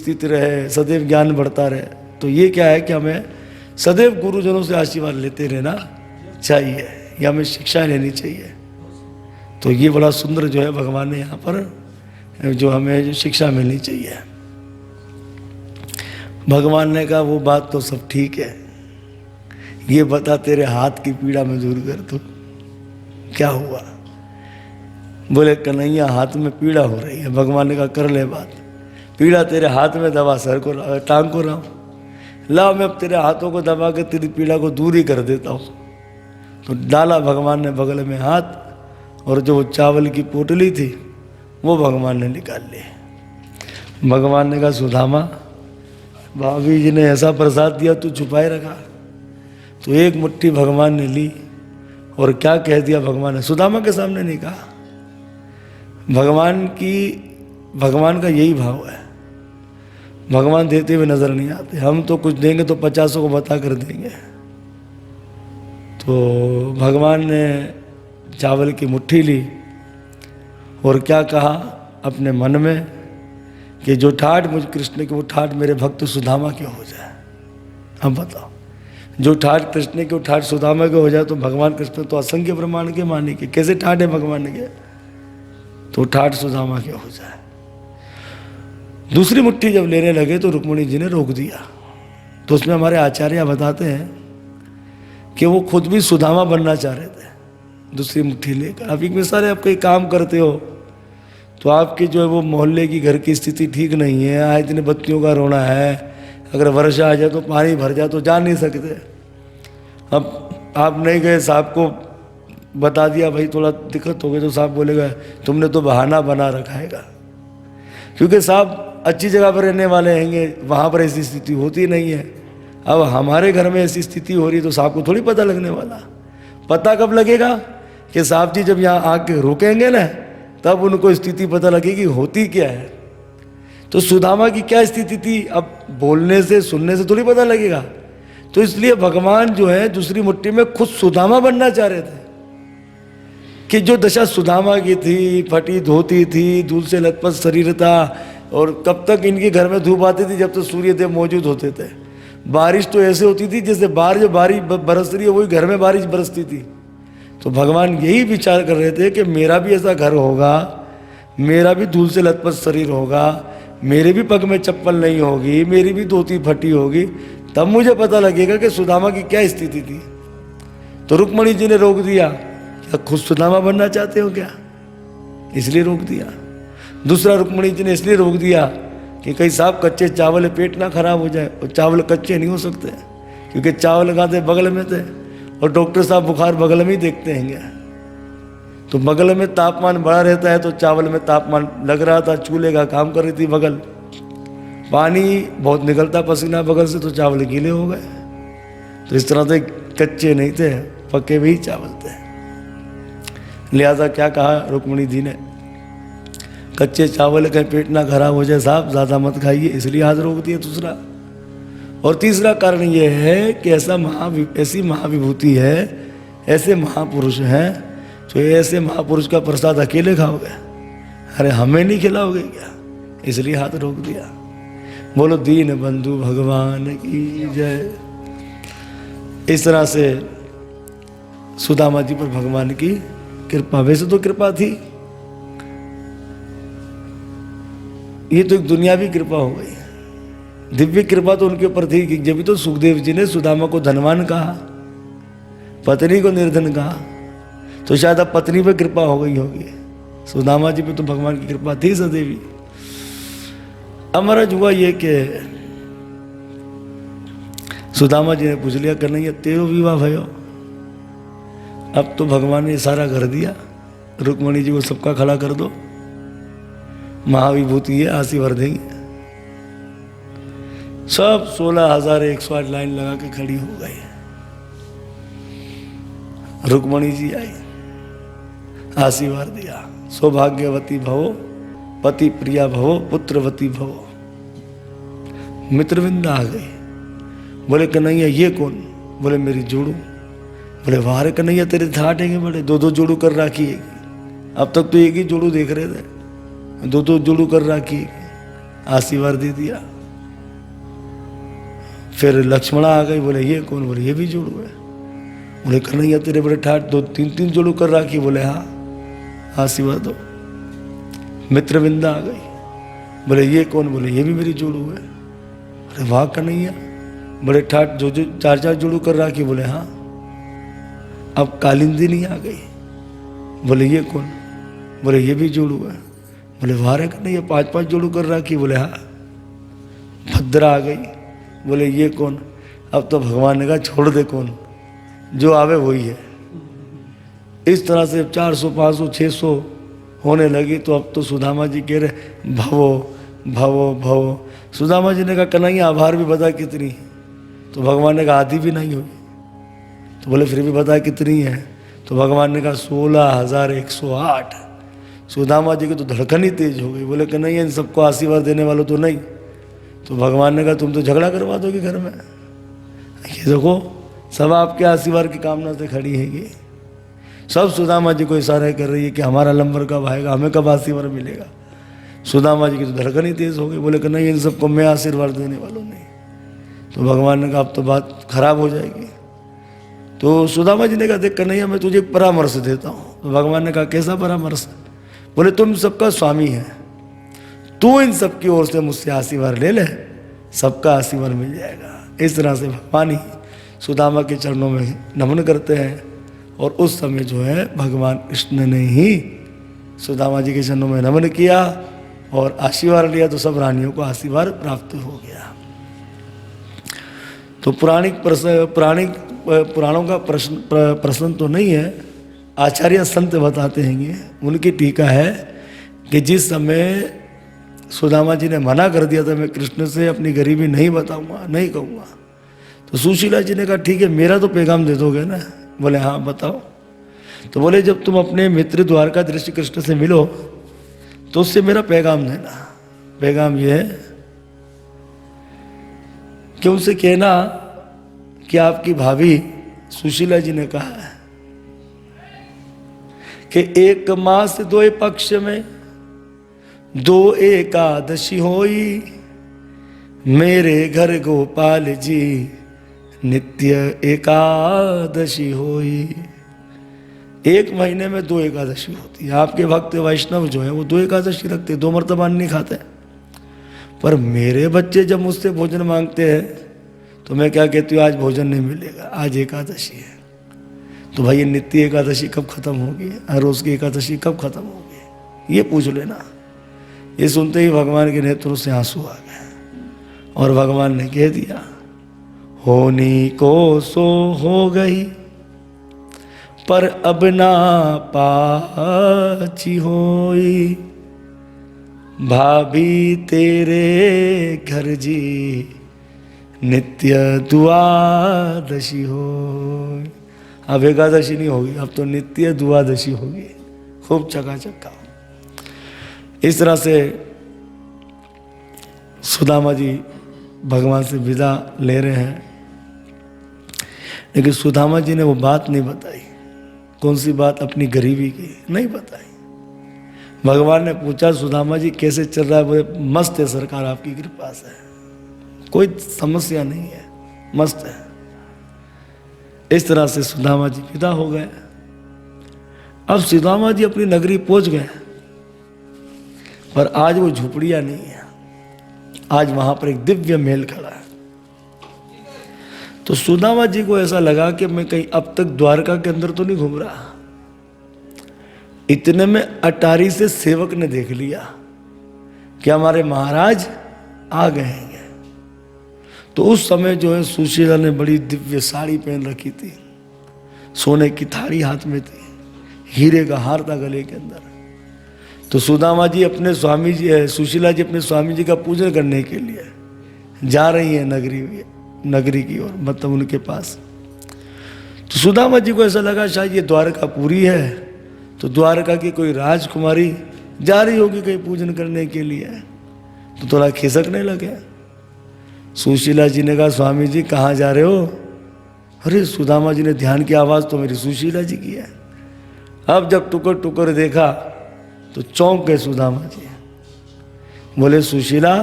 स्थिति रहे, सदैव ज्ञान बढ़ता रहे। तो ये क्या है कि हमें सदैव गुरुजनों से आशीर्वाद लेते रहना चाहिए या हमें शिक्षा लेनी चाहिए। तो ये बड़ा सुंदर जो है भगवान ने यहाँ पर जो हमें जो शिक्षा मिलनी चाहिए। भगवान ने कहा वो बात तो सब ठीक है, ये बता तेरे हाथ की पीड़ा में दूर कर तू क्या हुआ। बोले कन्हैया हाथ में पीड़ा हो रही है। भगवान ने कहा कर ले बात, पीड़ा तेरे हाथ में दबा सर को टांग को रहा हूँ, ला मैं अब तेरे हाथों को दबा के तेरी पीड़ा को दूर ही कर देता हूँ। तो डाला भगवान ने बगल में हाथ, और जो चावल की पोटली थी वो भगवान ने निकाल ली। भगवान ने कहा सुदामा भाभी जी ने ऐसा प्रसाद दिया तू छुपाए रखा। तो एक मुट्ठी भगवान ने ली और क्या कह दिया भगवान ने, सुदामा के सामने नहीं कहा। भगवान का यही भाव है, भगवान देते हुए नजर नहीं आते। हम तो कुछ देंगे तो 50 को बता कर देंगे। तो भगवान ने चावल की मुट्ठी ली और क्या कहा अपने मन में कि जो ठाठ मुझ कृष्ण की वो ठाठ मेरे भक्त सुदामा के हो जाए। अब बताओ, जो ठाठ कृष्ण के वो ठाठ सुदामा के हो जाए तो भगवान कृष्ण तो असंख्य प्रमाण के माने के कैसे ठाठ है भगवान के, तो ठाठ सुदामा के हो जाए। दूसरी मुट्ठी जब लेने लगे तो रुक्मिणी जी ने रोक दिया। तो उसमें हमारे आचार्य बताते हैं कि वो खुद भी सुदामा बनना चाह रहे थे दूसरी मुट्ठी लेकर। अब एक मिसाल है, आप कहीं काम करते हो तो आपके जो है वो मोहल्ले की घर की स्थिति ठीक नहीं है, आए दिन बत्तियों का रोना है, अगर वर्षा आ जाए तो पानी भर जाए तो जा नहीं सकते। अब आप नहीं गए, साहब को बता दिया भाई थोड़ा दिक्कत हो गई, तो साहब बोलेगा तुमने तो बहाना बना रखा हैगा, क्योंकि साहब अच्छी जगह पर रहने वाले हैंगे, वहाँ पर ऐसी स्थिति होती नहीं है। अब हमारे घर में ऐसी स्थिति हो रही तो साहब को थोड़ी पता लगने वाला। पता कब लगेगा कि साहब जी जब यहाँ आके रुकेंगे ना तब उनको स्थिति पता लगेगी होती क्या है। तो सुदामा की क्या स्थिति थी, अब बोलने से सुनने से थोड़ी पता लगेगा। तो इसलिए भगवान जो है दूसरी मुट्ठी में खुद सुदामा बनना चाह रहे थे कि जो दशा सुदामा की थी, फटी धोती थी, धूल से लथपथ शरीर था, और कब तक इनके घर में धूप आती थी जब तक सूर्यदेव मौजूद होते थे। बारिश तो ऐसे होती थी जैसे बाहर जो बारिश बरस रही है वही घर में बारिश बरसती थी। तो भगवान यही विचार कर रहे थे कि मेरा भी ऐसा घर होगा, मेरा भी धूल से लथपथ शरीर होगा, मेरे भी पग में चप्पल नहीं होगी, मेरी भी धोती फटी होगी, तब मुझे पता लगेगा कि सुदामा की क्या स्थिति थी। तो रुक्मिणी जी ने रोक दिया, क्या खुद सुदामा बनना चाहते हो क्या, इसलिए रोक दिया। दूसरा रुक्मिणी जी ने इसलिए रोक दिया कि कहीं साहब कच्चे चावल पेट ना खराब हो जाए, और चावल कच्चे नहीं हो सकते क्योंकि चावल लगाते बगल में थे और डॉक्टर साहब बुखार बगल में ही देखते हैं। तो बगल में तापमान बढ़ा रहता है तो चावल में तापमान लग रहा था, चूल्हे का काम कर रही थी बगल, पानी बहुत निकलता पसीना बगल से, तो चावल गीले हो गए। तो इस तरह से कच्चे नहीं थे, पके भी चावल थे। लिहाजा क्या कहा रुक्मिणी जी ने, कच्चे चावल का पेट ना खराब हो जाए साहब, ज़्यादा मत खाइए, इसलिए हाथ रोक दिया दूसरा। और तीसरा कारण ये है कि ऐसी महाविभूति है, ऐसे महापुरुष हैं, तो ऐसे महापुरुष का प्रसाद अकेले खाओगे, अरे हमें नहीं खिलाओगे क्या, इसलिए हाथ रोक दिया। बोलो दीन बंधु भगवान की जय। इस तरह से सुदामा जी पर भगवान की कृपा, वैसे तो कृपा थी, ये तो एक दुनियावी कृपा हो गई, दिव्य कृपा तो उनके ऊपर थी कि जब तो सुखदेव जी ने सुदामा को धनवान कहा, पत्नी को निर्धन कहा, तो शायद अब पत्नी पे कृपा हो गई होगी। सुदामा जी पे तो भगवान की कृपा थी सदैवी। अब महाराज हुआ ये कि सुदामा जी ने पूछ लिया कन्हैया तेरो विवाह भयो। अब तो भगवान ने इशारा कर दिया रुक्मिणी जी को सबका खड़ा कर दो, महाविभूति है, आशीर्वाद देंगे। सब 16,108 लाइन लगा के खड़ी हो गई। रुक्मिणी जी आई, आशीर्वाद दिया, सौभाग्यवती भवो, पति प्रिया भवो, पुत्रवती भवो। मित्रविंद आ गए, बोले कन्हैया ये कौन, बोले मेरी जोड़ू। बोले वाह रे कन्हैया तेरे ठाठ हैंगे बड़े, दो जोड़ू कर राखी है। अब तक तो एक ही जोड़ू देख रहे थे, दो जोड़ू कर राखी है। आशीर्वाद दे दिया। फिर लक्ष्मणा आ गई, बोले ये कौन? बोले ये भी जोड़ू है। बोले कन्हैया तेरे बड़े ठाट, 2-3 जोड़ू कर रखी। बोले हाँ, आशीर्वाद दो। मित्रविंदा आ गई, बोले ये कौन? बोले ये भी मेरी जोड़ू है। बोले वाह कन्हैया, बड़े ठाट, जो 4-4 जोड़ू कर रखी। बोले हाँ। अब कालिंदिनी आ गई, बोले ये कौन? बोले ये भी जोड़ू है। बोले वाह रे कन्हैया, 5-5 जोड़ू कर रखी। बोले हाँ। भद्रा आ गई, बोले ये कौन? अब तो भगवान ने कहा छोड़ दे, कौन जो आवे वही है। इस तरह से 400, 500, 600 होने लगी। तो अब तो सुदामा जी कह रहे भवो भवो भवो। सुदामा जी ने कहा कन्हैया आभार भी बता कितनी? तो भगवान ने कहा आधी भी नहीं हुई। तो बोले फिर भी बता कितनी है? तो भगवान ने कहा 16,108। सुदामा जी की तो धड़कन ही तेज हो गई। बोले कन्हैया इन सबको आशीर्वाद देने वालों तो नहीं। तो भगवान ने कहा तुम तो झगड़ा करवा दोगे घर में। ये देखो सब आपके आशीर्वाद की कामना से खड़ी हैगी। सब सुदामा जी को इशारा कर रही है कि हमारा नंबर कब आएगा, हमें कब आशीर्वाद मिलेगा। सुदामा जी की तो धड़कन ही तेज हो गई। बोले कन्हैया इन सबको मैं आशीर्वाद देने वालों नहीं। तो भगवान ने कहा अब तो बात खराब हो जाएगी। तो सुदामा जी ने कहा देख कन्हैया मैं तुझे एक परामर्श देता हूँ। तो भगवान ने कहा कैसा परामर्श? बोले तुम सबका स्वामी है, तू इन सबकी ओर से मुझसे आशीर्वाद ले ले, सबका आशीर्वाद मिल जाएगा। इस तरह से भगवान ही सुदामा के चरणों में नमन करते हैं। और उस समय जो है भगवान कृष्ण ने ही सुदामा जी के चरणों में नमन किया और आशीर्वाद लिया। तो सब रानियों को आशीर्वाद प्राप्त हो गया। तो पुराणों का प्रश्न तो नहीं है, आचार्य संत बताते हैं। उनकी टीका है कि जिस समय सुदामा जी ने मना कर दिया था मैं कृष्ण से अपनी गरीबी नहीं बताऊंगा, नहीं कहूँगा, तो सुशीला जी ने कहा ठीक है मेरा तो पैगाम दे दोगे ना? बोले हाँ बताओ। तो बोले जब तुम अपने मित्र द्वारकाधीश कृष्ण से मिलो तो उससे मेरा पैगाम देना। पैगाम ये है कि उनसे कहना कि आपकी भाभी सुशीला जी ने कहा है कि 1 मास 2 पक्ष में 2 एकादशी होई, मेरे घर गोपाल जी नित्य एकादशी होई। 1 महीने में 2 एकादशी होती है। आपके भक्त वैष्णव जो है वो 2 एकादशी रखते, 2 मर्तबा नहीं खाते। पर मेरे बच्चे जब मुझसे भोजन मांगते हैं तो मैं क्या कहती हूँ आज भोजन नहीं मिलेगा, आज एकादशी है। तो भाई ये नित्य एकादशी कब खत्म होगी, हर रोज की एकादशी कब खत्म होगी, ये पूछ लेना। ये सुनते ही भगवान के नेत्रों से आंसू आ गए और भगवान ने कह दिया होनी को सो हो गई पर अब ना पाची होई, भाभी तेरे घर जी नित्य द्वादशी हो। अब एकादशी नहीं होगी, अब तो नित्य द्वादशी होगी, खूब चकाचक का। इस तरह से सुदामा जी भगवान से विदा ले रहे हैं। लेकिन सुदामा जी ने वो बात नहीं बताई। कौन सी बात? अपनी गरीबी की नहीं बताई। भगवान ने पूछा सुदामा जी कैसे चल रहा है? बोले मस्त है सरकार, आपकी कृपा से कोई समस्या नहीं है, मस्त है। इस तरह से सुदामा जी विदा हो गए। अब सुदामा जी अपनी नगरी पहुंच गए, पर आज वो झुपड़ियां नहीं है, आज वहां पर एक दिव्य महल खड़ा है। तो सुदामा जी को ऐसा लगा कि मैं कहीं अब तक द्वारका के अंदर तो नहीं घूम रहा। इतने में अटारी से सेवक ने देख लिया कि हमारे महाराज आ गए हैं। तो उस समय जो है सुशीला ने बड़ी दिव्य साड़ी पहन रखी थी, सोने की थाली हाथ में थी, हीरे का हार था गले के अंदर। तो सुदामा जी अपने स्वामी जी, सुशीला जी अपने स्वामी जी का पूजन करने के लिए जा रही है नगरी की ओर, मतलब उनके पास। तो सुदामा जी को ऐसा लगा शायद ये द्वारकापुरी है, तो द्वारका की कोई राजकुमारी जा रही होगी कहीं पूजन करने के लिए, तो थोड़ा खिसकने लगे। सुशीला जी ने कहा स्वामी जी कहाँ जा रहे हो? अरे सुदामा जी ने ध्यान की आवाज़ तो मेरी सुशीला जी की है। अब जब टुकर टुकर देखा तो चौंक गए सुदामा जी। बोले सुशीला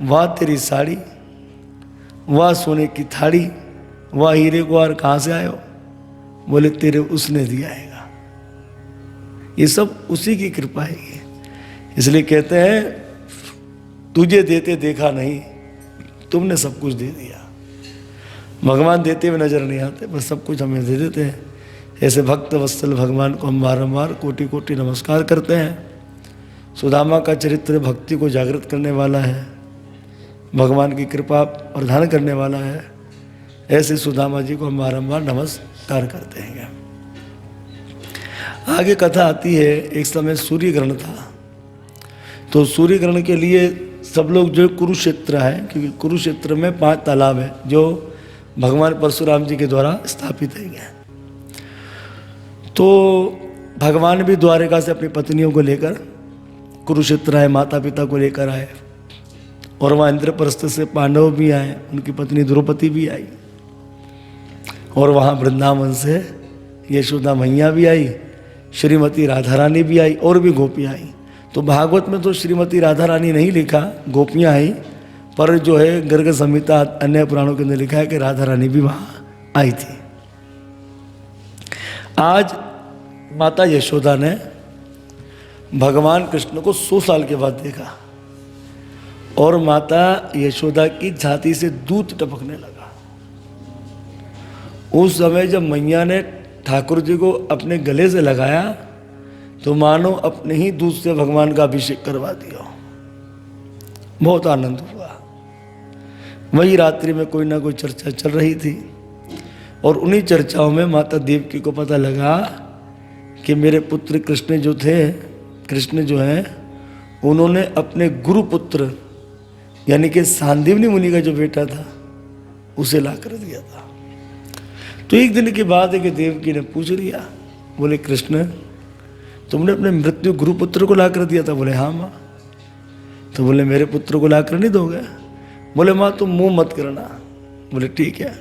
वाह तेरी साड़ी, वाह सोने की थाड़ी, वाह हीरे को और कहाँ से आयो? बोले तेरे उसने दिया हैगा। ये सब उसी की कृपा है। इसलिए कहते हैं तुझे देते देखा नहीं, तुमने सब कुछ दे दिया। भगवान देते हुए नजर नहीं आते, बस सब कुछ हमें दे देते हैं। ऐसे भक्त वत्सल भगवान को हम बारम्बार कोटि कोटि नमस्कार करते हैं। सुदामा का चरित्र भक्ति को जागृत करने वाला है, भगवान की कृपा प्रदान करने वाला है। ऐसे सुदामा जी को हम बारम्बार नमस्कार करते हैं। आगे कथा आती है, एक समय सूर्य ग्रहण था, तो सूर्य ग्रहण के लिए सब लोग जो कुरुक्षेत्र है, क्योंकि कुरुक्षेत्र में 5 तालाब है जो भगवान परशुराम जी के द्वारा स्थापित है। तो भगवान भी द्वारिका से अपनी पत्नियों को लेकर कुरुक्षेत्र आए, माता पिता को लेकर आए, और वहाँ इंद्रप्रस्थ से पांडव भी आए, उनकी पत्नी द्रौपदी भी आई, और वहाँ वृंदावन से यशोदा मैया भी आई, श्रीमती राधा रानी भी आई, और भी गोपियाँ आई। तो भागवत में तो श्रीमती राधा रानी नहीं लिखा, गोपियाँ आई, पर जो है गर्ग संहिता अन्य पुराणों के अंदर लिखा है कि राधा रानी भी वहाँ आई थी। आज माता यशोदा ने भगवान कृष्ण को 100 साल के बाद देखा, और माता यशोदा की छाती से दूध टपकने लगा। उस समय जब मैया ने ठाकुर जी को अपने गले से लगाया तो मानो अपने ही दूध से भगवान का अभिषेक करवा दिया। बहुत आनंद हुआ। वही रात्रि में कोई ना कोई चर्चा चल रही थी, और उन्हीं चर्चाओं में माता देवकी को पता लगा कि मेरे पुत्र कृष्ण जो थे, कृष्ण जो हैं, उन्होंने अपने गुरु पुत्र यानी कि सांदीपनि मुनि का जो बेटा था उसे ला कर दिया था। तो एक दिन की बात है कि देवकी ने पूछ लिया, बोले कृष्ण तुमने अपने मृत्यु गुरु पुत्र को ला कर दिया था? बोले हाँ माँ। तो बोले मेरे पुत्र को ला कर नहीं दोगे? बोले माँ तुम मुंह मत करना। बोले ठीक है।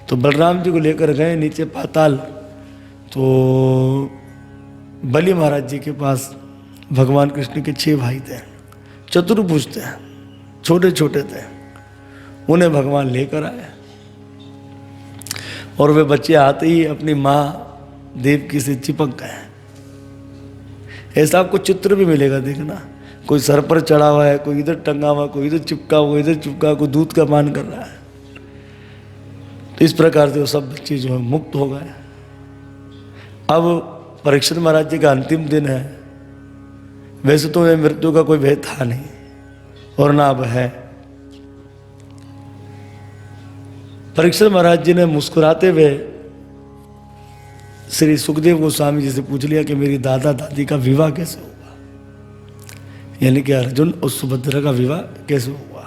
तो बलराम जी को लेकर गए नीचे पाताल, तो बलि महाराज जी के पास भगवान कृष्ण के 6 भाई थे, चतुर्भुज थे, छोटे छोटे थे, उन्हें भगवान लेकर आए, और वे बच्चे आते ही अपनी माँ देवकी से चिपक गए। ऐसा आपको चित्र भी मिलेगा, देखना, कोई सर पर चढ़ा हुआ है, कोई इधर टंगा हुआ, कोई इधर चिपका हुआ, इधर चिपका, कोई दूध का पान कर रहा है। तो इस प्रकार से वो सब बच्चे जो है मुक्त हो गए। अब परीक्षित महाराज जी का अंतिम दिन है। वैसे तो मृत्यु का कोई भय था नहीं, और ना अब है। परीक्षित महाराज जी ने मुस्कुराते हुए श्री सुखदेव गोस्वामी जी से पूछ लिया कि मेरी दादा दादी का विवाह कैसे हुआ, यानी कि अर्जुन और सुभद्रा का विवाह कैसे हुआ।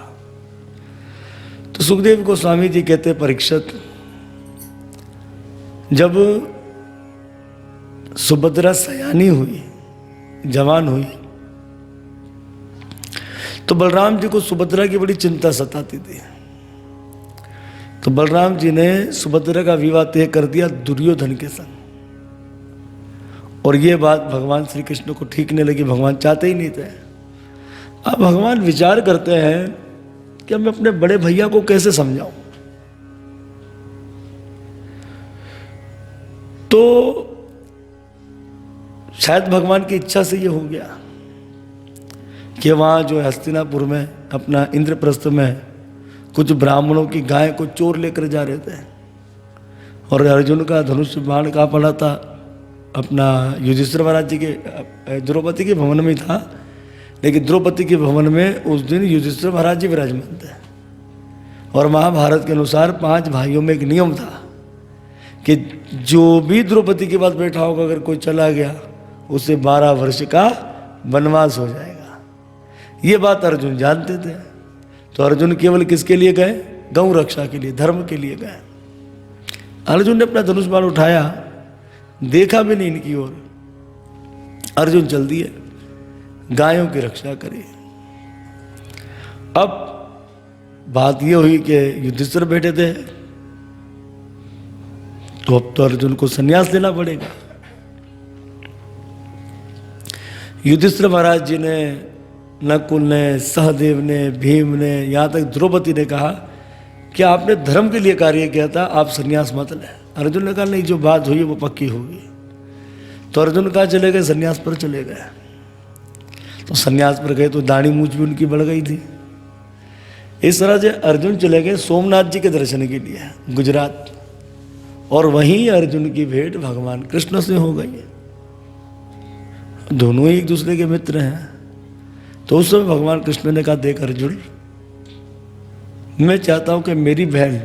तो सुखदेव गोस्वामी जी कहते, परीक्षित जब सुभद्रा सयानी हुई, जवान हुई, तो बलराम जी को सुभद्रा की बड़ी चिंता सताती थी। तो बलराम जी ने सुभद्रा का विवाह तय कर दिया दुर्योधन के संग, और ये बात भगवान श्री कृष्ण को ठीक नहीं लगी, भगवान चाहते ही नहीं थे। अब भगवान विचार करते हैं कि मैं अपने बड़े भैया को कैसे समझाऊं। तो शायद भगवान की इच्छा से ये हो गया कि वहाँ जो हस्तिनापुर में अपना इंद्रप्रस्थ में कुछ ब्राह्मणों की गाय को चोर लेकर जा रहे थे, और अर्जुन का धनुष बाण कहाँ पड़ा था? अपना युधिष्ठिर महाराज जी के द्रौपदी के भवन में था, लेकिन द्रौपदी के भवन में उस दिन युधिष्ठिर महाराज जी विराजमान थे। और महाभारत के अनुसार 5 भाइयों में एक नियम था कि जो भी द्रौपदी के पास बैठा होगा, अगर कोई चला गया उसे 12 वर्ष का वनवास हो जाएगा। ये बात अर्जुन जानते थे। तो अर्जुन केवल किसके लिए गए? गौ रक्षा के लिए, धर्म के लिए गए। अर्जुन ने अपना धनुष बाण उठाया, देखा भी नहीं इनकी ओर। अर्जुन चल दिए, गायों की रक्षा करी। अब बात ये हुई कि युधिष्ठिर बैठे थे, तो अब तो अर्जुन को संन्यास लेना पड़ेगा। युधिष्ठिर महाराज जी ने नकुल ने, सहदेव ने, भीम ने, यहाँ तक द्रौपदी ने कहा कि आपने धर्म के लिए कार्य किया था, आप संन्यास मत लें। अर्जुन ने कहा नहीं, जो बात हुई है वो पक्की होगी। तो अर्जुन कहाँ चले गए? संन्यास पर चले गए। तो संन्यास पर गए तो दाढ़ी मूंछ भी उनकी बढ़ गई थी। इस तरह से अर्जुन चले गए सोमनाथ जी के दर्शन के लिए गुजरात, और वहीं अर्जुन की भेंट भगवान कृष्ण से हो गई है। दोनों ही एक दूसरे के मित्र हैं। तो उस समय भगवान कृष्ण ने कहा, देख अर्जुन, मैं चाहता हूं कि मेरी बहन